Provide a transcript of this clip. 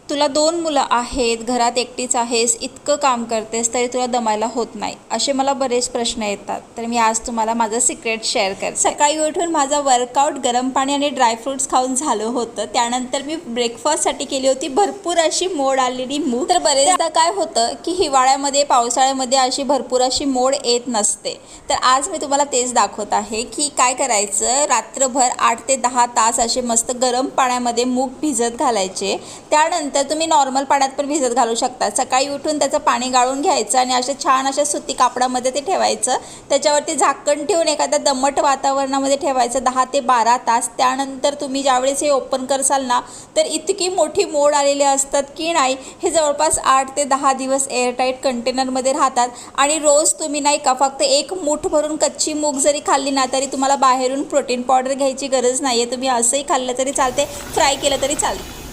तुला 2 मुलं आहेत, घरात एकटीच आहेस, इतकं काम करतेस तरी तुला दमायला होत नाही, असे मला बरेच प्रश्न येतात. तर मी आज तुम्हाला माझं सिक्रेट शेअर करते. सकाळी उठून माझा वर्कआउट गरम पाणी आणि ड्रायफ्रूट्स खाऊन झालं होतं. त्यानंतर मी ब्रेकफास्टसाठी केली होती भरपूर अशी मोड आलेली मूग. तर बरेचदा काय होतं की हिवाळ्यामध्ये पावसाळ्यामध्ये अशी भरपूर अशी मोड येत नसते. तर आज मी तुम्हाला तेच दाखवत आहे की काय करायचं. रात्रभर 8 ते 10 तास असे मस्त गरम पाण्यामध्ये मूग भिजत घालायचे. त्यानंतर तुम्ही नॉर्मल पाण्यात पण भिजत घालू शकता. सकाळी उठून त्याचं पाणी गाळून घ्यायचं आणि अशा छान अशा सुती कापडामध्ये ते ठेवायचं. त्याच्यावरती झाकण ठेवून एखाद्या दमट वातावरणामध्ये ठेवायचं 10 ते 12 तास. त्यानंतर तुम्ही ज्यावेळेस हे ओपन करसाल ना, तर इतकी मोठी मोड आलेली असतात की नाही, हे जवळपास 8 ते 10 दिवस एअरटाईट कंटेनरमध्ये राहतात. आणि रोज तुम्ही नाही का फक्त एक मूठ भरून कच्ची मूग जरी खाल्ली ना, तरी तुम्हाला बाहेरून प्रोटीन पावडर घ्यायची गरज नाही आहे. तुम्ही असंही खाल्लं तरी चालते, फ्राय केलं तरी चालते.